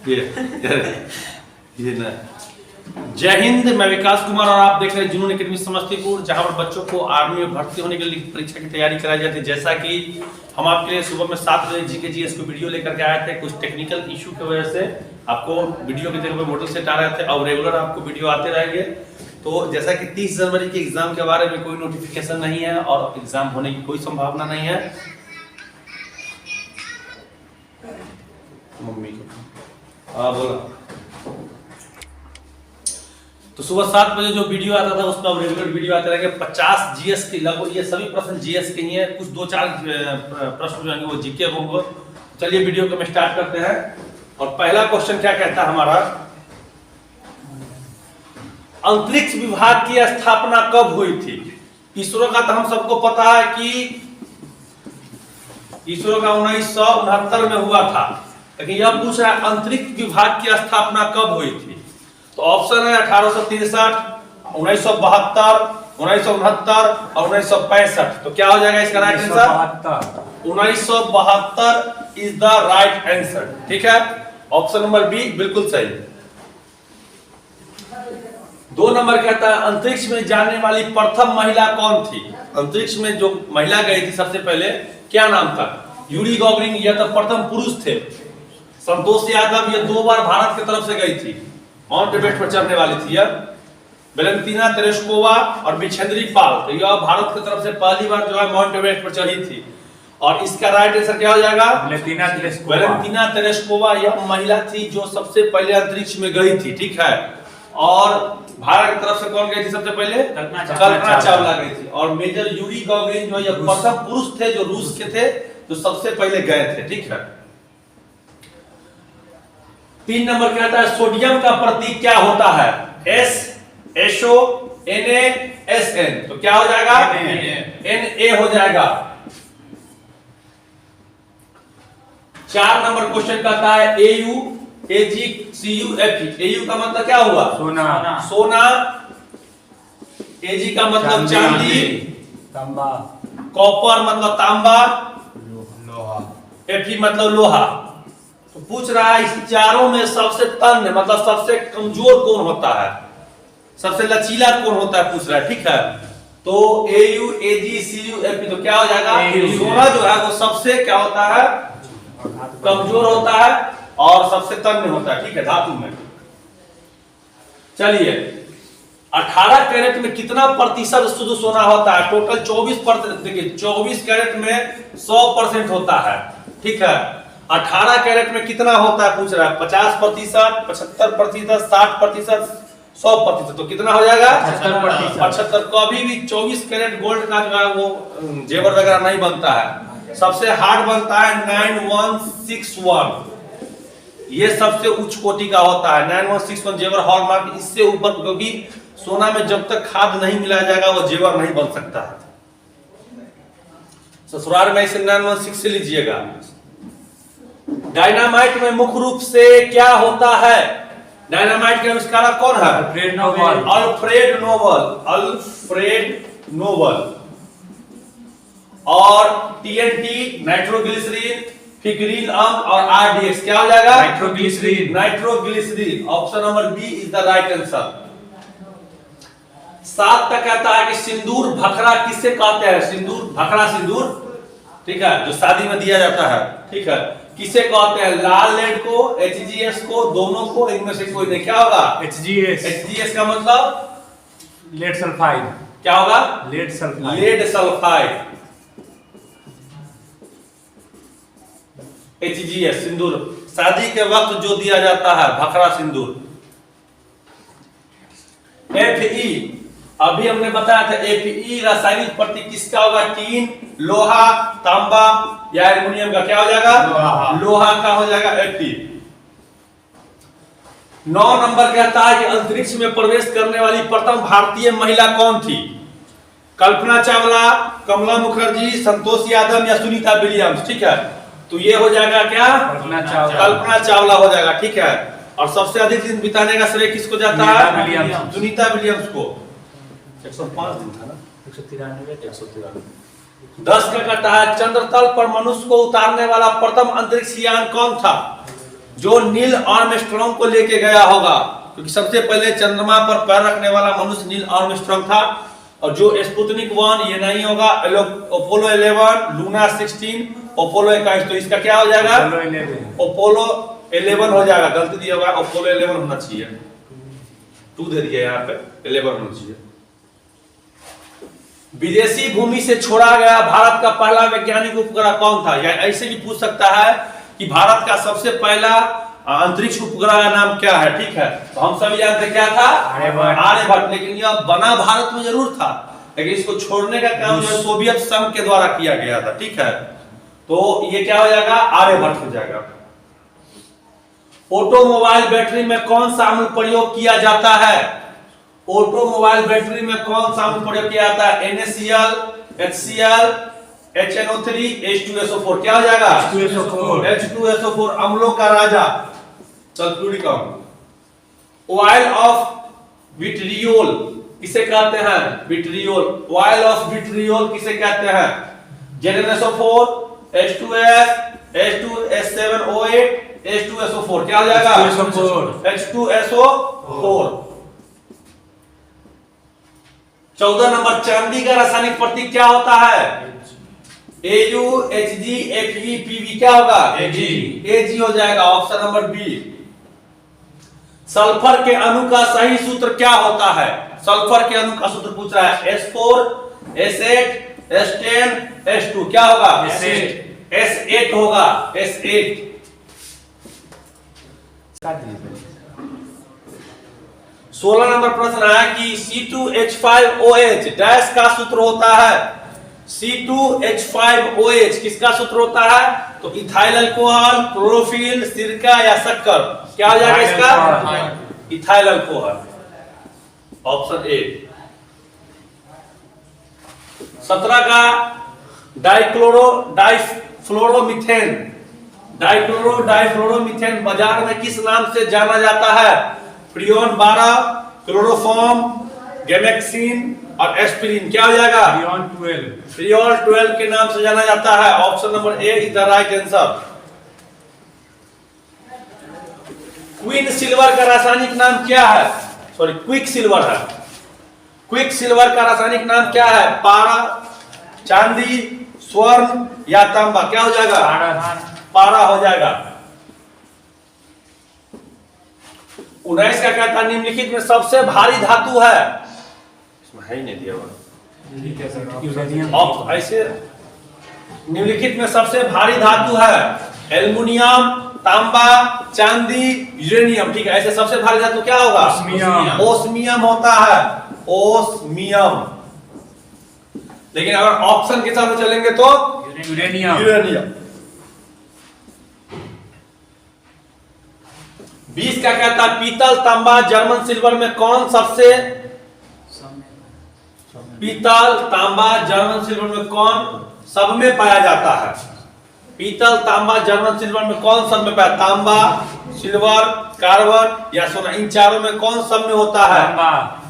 ये ना। जय हिंद, मैं विकास कुमार और आप देख रहे हैं जुनून एकेडमी समस्तीपुर, जहां पर बच्चों को आर्मी में भर्ती होने के लिए परीक्षा की तैयारी कराई जाती है। जैसा कि हम आपके लिए सुबह में 7 बजे GK/GS को वीडियो लेकर के आए थे। कुछ टेक्निकल इशू की वजह से आपको वीडियो की जगह पे मॉडल सेट आ रहे थे और रेगुलर आपको वीडियो आते रहेंगे। तो जैसा कि 30 जनवरी के एग्जाम के बारे में कोई नोटिफिकेशन नहीं है और एग्जाम होने की कोई संभावना नहीं है। मम्मी को बोला तो सुबह 7 बजे जो वीडियो आता था उसमें अब रेगुलर वीडियो आते रहेंगे। 50 GS के लगभग, ये सभी प्रश्न GS के ही हैं। कुछ 2-4 प्रश्न जो हैं वो GK होंगे। चलिए वीडियो को हम स्टार्ट करते हैं। और पहला क्वेश्चन क्या कहता है हमारा, अंतरिक्ष विभाग की स्थापना कब हुई थी? इसरो का तो हम सबको पता है कि इसरो का 1969 में हुआ था, लेकिन यह पूछ रहा है अंतरिक्ष विभाग की स्थापना कब हुई थी। तो ऑप्शन है 1863, 1972, 1969 और 1965। तो क्या हो जाएगा इसका right answer? 1972 is the right answer. ठीक है, ऑप्शन नंबर बी बिल्कुल सही। 2 नंबर कहता है अंतरिक्ष में जाने वाली प्रथम महिला कौन थी? अंतरिक्ष में जो महिला गई थी सबसे पहले, क्या नाम था? यूरी गॉगरिन, यह तो प्रथम पुरुष थे। संतोष यादव, ये 2 बार भारत की तरफ से गई थी, माउंट एवरेस्ट पर चढ़ने वाली थी। वेलेंटिना तेरेस्कोवा और बिछेंद्री पाल, तो यह भारत की तरफ से पहली बार जो है माउंट एवरेस्ट पर चढ़ी थी। और इसका राइट आंसर क्या हो जाएगा? वेलेंटिना तेरेस्कोवा यह महिला थी जो सबसे पहले अंतरिक्ष में गई थी। ठीक है, और भारत की तरफ से कौन गई थी सबसे पहले? कल्पना चावला गई थी। और मेजर यूरी गॉगरिन जो यह प्रथम पुरुष थे जो रूस के थे, जो सबसे पहले गए थे। ठीक है। 3 नंबर कहता है सोडियम का प्रतीक क्या होता है? S, SO, Na, Sn। तो क्या हो जाएगा? Na हो जाएगा। 4 नंबर क्वेश्चन कहता है Au, Ag, Cu, Fe। Au का मतलब क्या हुआ? सोना। Ag का मतलब चांदी, तांबा। कॉपर मतलब तांबा, Fe मतलब लोहा। तो पूछ रहा है इस चारों में सबसे तन्य मतलब सबसे कमजोर कौन होता है, सबसे लचीला कौन होता है, पूछ रहा है। ठीक है, तो Au, Ag, Cu, Fe। तो क्या हो जाएगा? सोना जो है वो सबसे क्या होता है? कमजोर होता है और सबसे तन्य होता है। ठीक है, धातु में। चलिए, 18 कैरेट में कितना प्रतिशत शुद्ध सोना होता है? टोटल 24%। देखिए 24 कैरेट में 100% होता है। ठीक है, 18 कैरेट में कितना होता है पूछ रहा है? 50%, 75%, 60%, 100%। तो कितना हो जाएगा? 75%। कभी भी 24 कैरेट गोल्ड का जो है वो जेवर वगैरह नहीं बनता है। सबसे हार्ड बनता है 9161, ये सबसे उच्च कोटि का होता है 9161 जेवर हॉलमार्क। इससे ऊपर, क्योंकि सोना में जब तक खाद नहीं मिलाया जाएगा वो जेवर नहीं बन सकता है। ससुराल में इसे 916 से लीजिएगा। डायनामाइट में मुख्य रूप से क्या होता है? डायनामाइट के आविष्कारक कौन है? Alfred Nobel. और TNT, नाइट्रोग्लिसरीन, फिक्रिल अम्ल और RDX क्या हो जाएगा? Nitroglycerine. Option number B is the right answer. 7 तक कहता है कि सिंदूर भखरा किससे कहते हैं? सिंदूर भखरा, सिंदूर, ठीक है, जो शादी में दिया जाता है। ठीक है, किसे कहते हैं? लाल लेड को, HGS को, दोनों को, इनमें से कोई नहीं। क्या होगा? HGS का मतलब लेड सल्फाइड। क्या होगा? Lead sulphide. HGS सिंदूर शादी के वक्त जो दिया जाता है, भखरा सिंदूर। Fe, अभी हमने बताया था Fe रासायनिक प्रतीक किसका होगा? टीन, लोहा, तांबा या एल्युमिनियम का। क्या हो जाएगा? लोहा का हो जाएगा Fe। 9 नंबर कहता है कि अंतरिक्ष में प्रवेश करने वाली प्रथम भारतीय महिला कौन थी? कल्पना चावला, कमला मुखर्जी, संतोष यादव या सुनीता विलियम्स। ठीक है, तो ये हो जाएगा क्या? कल्पना चावला हो जाएगा। ठीक है, और सबसे अधिक दिन बिताने का श्रेय किसको जाता है? सुनीता विलियम्स को। 105 दिन था ना, 193। 10 का कहता है चंद्र तल पर मनुष्य को उतारने वाला प्रथम अंतरिक्ष यान कौन था? जो नील आर्मस्ट्रांग को लेके गया होगा, क्योंकि सबसे पहले चंद्रमा पर पैर रखने वाला मनुष्य नील आर्मस्ट्रांग था। और जो स्पुतनिक 1 ये नहीं होगा, अपोलो 11, लूना 16, अपोलो 21, तो इसका क्या हो जाएगा? अपोलो 11 हो जाएगा। गलती दिया हुआ, अपोलो 11 होना चाहिए, 2 दे दिया यहाँ पे, 11 होना चाहिए। विदेशी भूमि से छोड़ा गया भारत का पहला वैज्ञानिक उपग्रह कौन था? या ऐसे भी पूछ सकता है कि भारत का सबसे पहला अंतरिक्ष उपग्रह का नाम क्या है? ठीक है, तो हम सभी जानते क्या था? आर्यभट्ट। लेकिन यह बना भारत में जरूर था, लेकिन इसको छोड़ने का काम जो सोवियत संघ के द्वारा किया गया था। ठीक है, तो ये क्या हो जाएगा? आर्यभट्ट हो जाएगा। ऑटोमोबाइल बैटरी में कौन सा अम्ल प्रयोग किया जाता है? ऑटोमोबाइल बैटरी में कौन सा अम्ल प्रयोग किया जाता है? NaCl, HCl, HNO3, H2SO4। क्या हो जाएगा? H2SO4 अम्लों का राजा, सल्फ्यूरिक अम्ल। ऑयल ऑफ विट्रियोल किसे कहते हैं? विट्रियोल। ऑयल ऑफ विट्रियोल किसे कहते हैं? ZnSO4, H2S, H2S7O8, H2SO4। क्या हो जाएगा? H2SO4। 14 नंबर, चांदी का रासायनिक प्रतीक क्या होता है? Au, Hg, Fe, Pv। क्या होगा? Ag हो जाएगा, ऑप्शन नंबर बी। सल्फर के अणु का सही सूत्र क्या होता है? सल्फर के अणु का सूत्र पूछ रहा है। S4, S8, S10, S2। क्या होगा? S8 होगा, S8। 16 नंबर प्रश्न है कि C2H5OH डैश का सूत्र होता है। C2H5OH किसका सूत्र होता है? तो इथाइल अल्कोहल, क्लोरोफिल, सिरका या शक्कर। क्या हो जाएगा इसका? Ethyl alcohol, option A. 17 का डाइफ्लोरोमीथेन बाजार में किस नाम से जाना जाता है? फ्रियोन 12, क्लोरोफॉर्म, गैमेक्सिन और एस्पिरिन। क्या हो जाएगा? फ्रियोन 12 के नाम से जाना जाता है, option number A is the right answer. Queen silver का रासायनिक नाम क्या है? सॉरी, क्विक सिल्वर है। क्विक सिल्वर का रासायनिक नाम क्या है? पारा, चांदी, स्वर्ण या तांबा। क्या हो जाएगा? पारा हो जाएगा। 19 का कहता है निम्नलिखित में सबसे भारी धातु है? इसमें है ही नहीं दिया हुआ। ऐसे निम्नलिखित में सबसे भारी धातु है? एल्युमिनियम, तांबा, चांदी, यूरेनियम। ठीक है, ऐसे सबसे भारी धातु क्या होगा? ओस्मियम होता है, ओस्मियम। लेकिन अगर ऑप्शन के साथ चलेंगे तो यूरेनियम। 20 का कहता है पीतल, तांबा, जर्मन सिल्वर में कौन सबसे? पीतल, तांबा, जर्मन सिल्वर में कौन सब में पाया जाता है? पीतल, तांबा, जर्मन सिल्वर में कौन सब में पाया? तांबा, सिल्वर, कार्बन या सोना, इन चारों में कौन सब में होता है?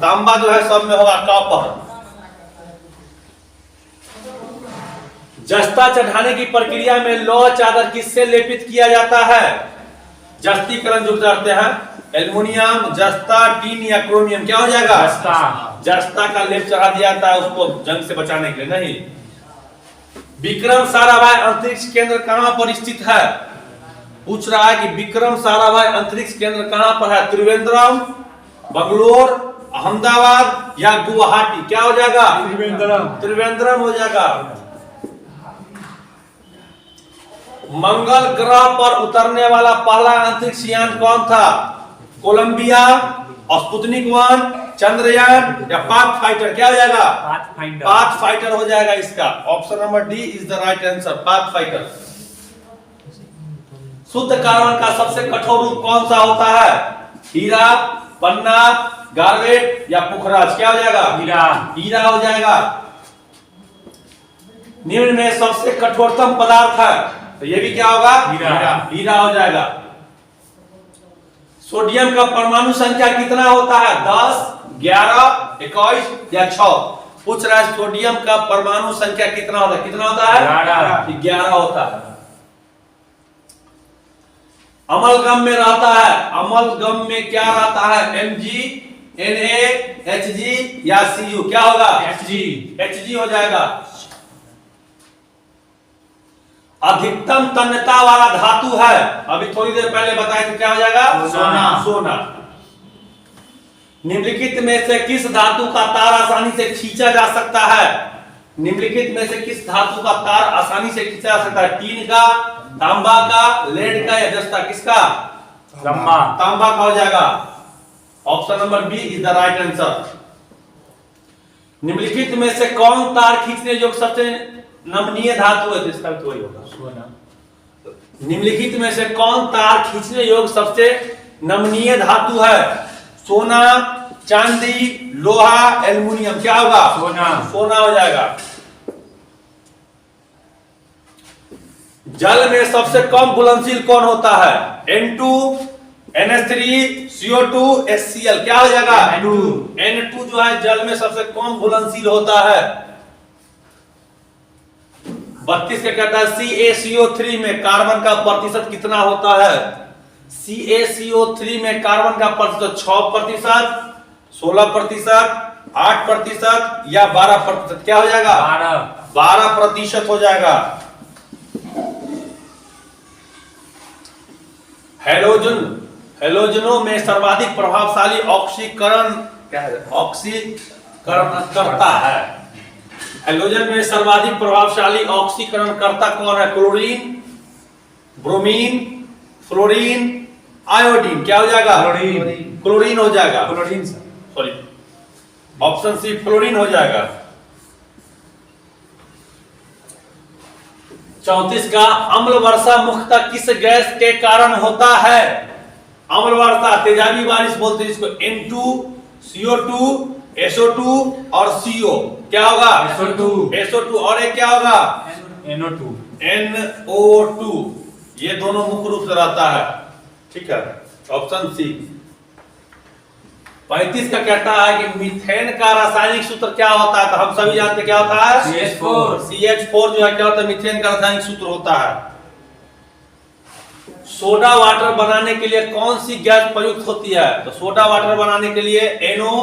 तांबा जो है सब में होगा, कॉपर। जस्ता चढ़ाने की प्रक्रिया में लौह चादर किससे लेपित किया जाता है? जस्तीकरण जो करते हैं, एल्युमिनियम, जस्ता, टीन या क्रोमियम। क्या हो जाएगा? जस्ता का लेप चढ़ा दिया जाता है उसको जंग से बचाने के लिए। नहीं। विक्रम साराभाई अंतरिक्ष केंद्र कहां पर स्थित है? पूछ रहा है कि विक्रम साराभाई अंतरिक्ष केंद्र कहां पर है? त्रिवेंद्रम, बंगलोर, अहमदाबाद या गुवाहाटी। क्या हो जाएगा? त्रिवेंद्रम हो जाएगा। मंगल ग्रह पर उतरने वाला पहला अंतरिक्ष यान कौन था? कोलंबिया, स्पुतनिक 1, चंद्रयान या पाथफाइटर। क्या हो जाएगा? पाथफाइटर हो जाएगा इसका, option number D is the right answer, पाथफाइटर। शुद्ध कार्बन का सबसे कठोर रूप कौन सा होता है? हीरा, पन्ना, गार्वेट या पुखराज। क्या हो जाएगा? हीरा हो जाएगा। निम्न में सबसे कठोरतम पदार्थ है, तो ये भी क्या होगा? हीरा हो जाएगा। सोडियम का परमाणु संख्या कितना होता है? 10, 11, 21 या 6। पूछ रहा है सोडियम का परमाणु संख्या कितना होता है? कितना होता है? 11 होता है। अमलगम में रहता है, अमलगम में क्या रहता है? Mg, Na, Hg या Cu? क्या होगा? Hg हो जाएगा। अधिकतम तन्यता वाला धातु है, अभी थोड़ी देर पहले बताया तो क्या हो जाएगा? सोना। निम्नलिखित में से किस धातु का तार आसानी से खींचा जा सकता है? निम्नलिखित में से किस धातु का तार आसानी से खींचा जा सकता है? टीन का, तांबा का, लेड का या जस्ता? किसका? तांबा का हो जाएगा। Option number B is the right answer. निम्नलिखित में से कौन तार खींचने योग्य सबसे नमनीय धातु है? इसका तो वही होगा, सोना। निम्नलिखित में से कौन तार खींचने योग्य सबसे नमनीय धातु है? सोना, चांदी, लोहा, एल्युमिनियम? क्या होगा? सोना हो जाएगा। जल में सबसे कम घुलनशील कौन होता है? N2, NH3, CO2, HCl? क्या हो जाएगा? N2 जो है जल में सबसे कम घुलनशील होता है। 32 का कहता है CaCO3 में कार्बन का प्रतिशत कितना होता है? CaCO3 में कार्बन का प्रतिशत 6%, 16%, 8% या 12%? क्या हो जाएगा? 12% हो जाएगा। हेलोजनों में सर्वाधिक प्रभावशाली ऑक्सीकरण क्या है? ऑक्सीकरण करता है। हेलोजन में सर्वाधिक प्रभावशाली ऑक्सीकरण करता कौन है? Chlorine, bromine, fluorine, iodine? क्या हो जाएगा? क्लोरीन हो जाएगा। सॉरी, ऑप्शन सी फ्लोरीन हो जाएगा। 34 का अम्ल वर्षा मुख्यतः किस गैस के कारण होता है? अम्ल वर्षा, तेजाबी बारिश बोलते हैं इसको। N2, CO2, SO2 और CO? क्या होगा? SO2 और एक क्या होगा? NO2। ये दोनों मुख्य रूप से रहता है, ठीक है। Option C. 35 का कहता है कि मीथेन का रासायनिक सूत्र क्या होता है? तो हम सभी जानते क्या होता है? CH4 जो है क्या होता है? मीथेन का रासायनिक सूत्र होता है। सोडा वाटर बनाने के लिए कौन सी गैस प्रयुक्त होती है? तो सोडा वाटर बनाने के लिए NO,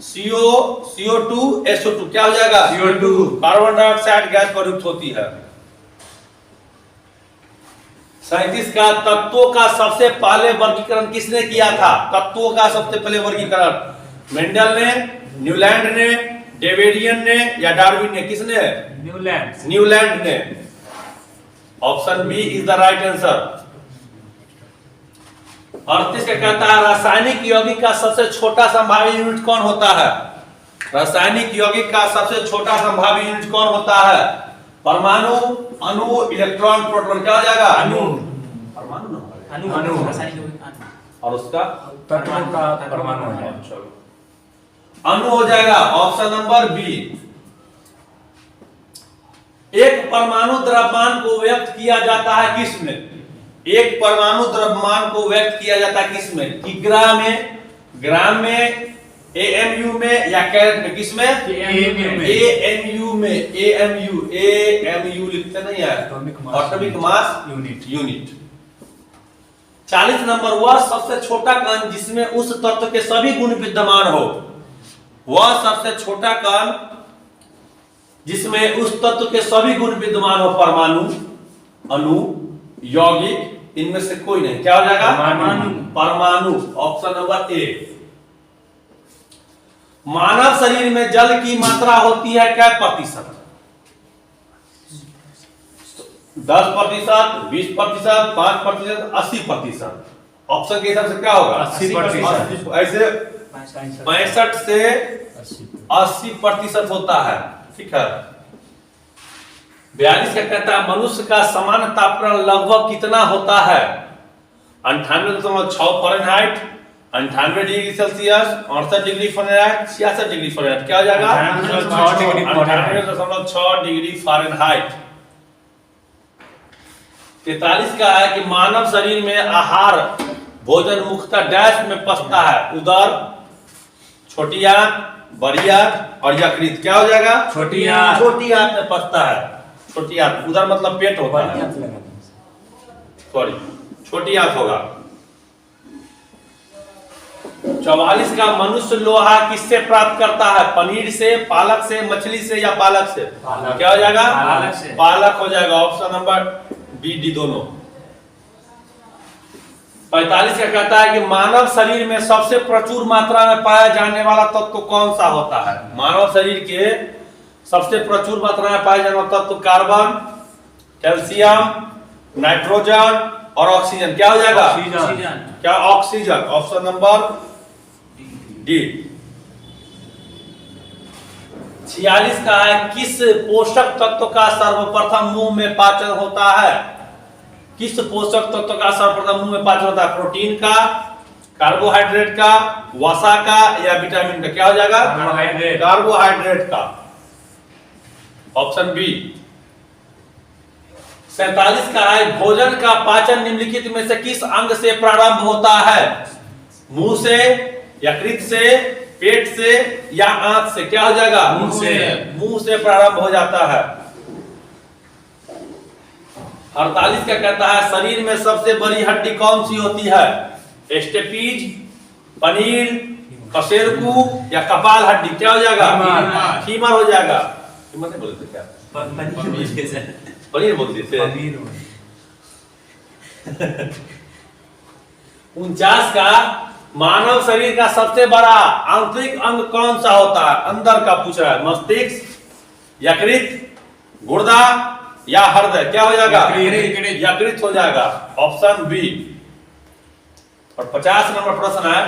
CO, CO2, SO2? क्या हो जाएगा? कार्बन डाइऑक्साइड गैस प्रयुक्त होती है। 37 का तत्वों का सबसे पहले वर्गीकरण किसने किया था? तत्वों का सबसे पहले वर्गीकरण मेंडल ने, न्यूलैंड ने, डेविडियन ने या डार्विन ने? किसने? न्यूलैंड ने। Option B is the right answer. 38 का कहता है रासायनिक यौगिक का सबसे छोटा संभावी यूनिट कौन होता है? रासायनिक यौगिक का सबसे छोटा संभावी यूनिट कौन होता है? परमाणु, अणु, इलेक्ट्रॉन, प्रोटॉन? क्या हो जाएगा? परमाणु। और उसका परमाणु है, अणु हो जाएगा। Option number B. एक परमाणु द्रव्यमान को व्यक्त किया जाता है किसमें? एक परमाणु द्रव्यमान को व्यक्त किया जाता है किसमें? किग्रा में, ग्राम में, AMU में या कैरेट में? किसमें? AMU में। AMU लिखते नहीं है, एटॉमिक मास यूनिट। 40 नंबर, वह सबसे छोटा कण जिसमें उस तत्व के सभी गुण विद्यमान हो। वह सबसे छोटा कण जिसमें उस तत्व के सभी गुण विद्यमान हो। परमाणु, अणु, यौगिक, इनमें से कोई नहीं। क्या हो जाएगा? परमाणु। Option number A. मानव शरीर में जल की मात्रा होती है क्या प्रतिशत? 10%, 20%, 5%, 80%? ऑप्शन के हिसाब से क्या होगा? 80%। ऐसे 65 से 80% होता है, ठीक है। 42 का कहता है मनुष्य का सामान्य तापमान लगभग कितना होता है? 98.6 Fahrenheit, 98 degree Celsius, 68 degree Fahrenheit, 66 degree Fahrenheit? क्या हो जाएगा? 98.6 डिग्री फ़ारेनहाइट। 43 का है कि मानव शरीर में आहार भोजन मुख्यतः डैश में पचता है? उदर, छोटी आंत, बड़ी आंत और यकृत? क्या हो जाएगा? छोटी आंत में पचता है। छोटी आंत, उदर मतलब पेट होता है, सॉरी। छोटी आंत होगा। 44 का मनुष्य लोहा किससे प्राप्त करता है? पनीर से, पालक से, मछली से या पालक से? क्या हो जाएगा? पालक से। पालक हो जाएगा। ऑप्शन नंबर बी डी दोनों। 45 का कहता है कि मानव शरीर में सबसे प्रचुर मात्रा में पाया जाने वाला तत्व कौन सा होता है? मानव शरीर के सबसे प्रचुर मात्रा में पाया जाने वाला तत्व कार्बन, कैल्शियम, नाइट्रोजन और ऑक्सीजन। क्या हो जाएगा? ऑक्सीजन। क्या? ऑक्सीजन। Option number D. 46 का है किस पोषक तत्व का सर्वप्रथम मुंह में पाचन होता है? किस पोषक तत्व का सर्वप्रथम मुंह में पाचन होता है? प्रोटीन का, कार्बोहाइड्रेट का, वसा का या विटामिन का? क्या हो जाएगा? कार्बोहाइड्रेट। कार्बोहाइड्रेट का। Option B. 47 का है भोजन का पाचन निम्नलिखित में से किस अंग से प्रारंभ होता है? मुंह से, यकृत से, पेट से या आंत से? क्या हो जाएगा? मुंह से। मुंह से प्रारंभ हो जाता है। 48 का कहता है शरीर में सबसे बड़ी हड्डी कौन सी होती है? स्टेपीज, पनीर, कशेरुकी या कपाल हड्डी? क्या हो जाएगा? फीमर। फीमर हो जाएगा। फीमर नहीं बोलते क्या? पनीर बोलते थे। 49 का मानव शरीर का सबसे बड़ा आंतरिक अंग कौन सा होता है? अंदर का पूछ रहा है। मस्तिष्क, यकृत, गुर्दा या हृदय? क्या हो जाएगा? यकृत हो जाएगा। Option B. और 50 नंबर प्रश्न है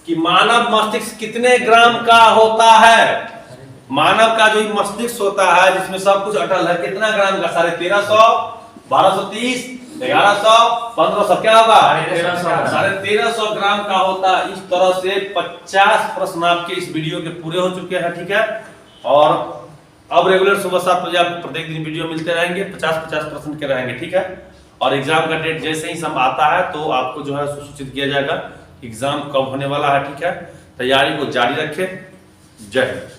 कि मानव मस्तिष्क कितने ग्राम का होता है? मानव का जो मस्तिष्क होता है जिसमें सब कुछ अटल है, कितना ग्राम का? 1350, 1230, 1100, 1500? क्या होगा? 1350 ग्राम का होता है। इस तरह से 50 प्रश्न आपके इस वीडियो के पूरे हो चुके हैं। ठीक है, और अब रेगुलर सुबह 7 बजे आपको प्रत्येक दिन वीडियो मिलते रहेंगे। 50-50 प्रश्न के रहेंगे। ठीक है, और एग्जाम का डेट जैसे ही सब आता है तो आपको जो है सूचित किया जाएगा एग्जाम कब होने वाला है। ठीक है, तैयारी को जारी रखें। जय हिंद।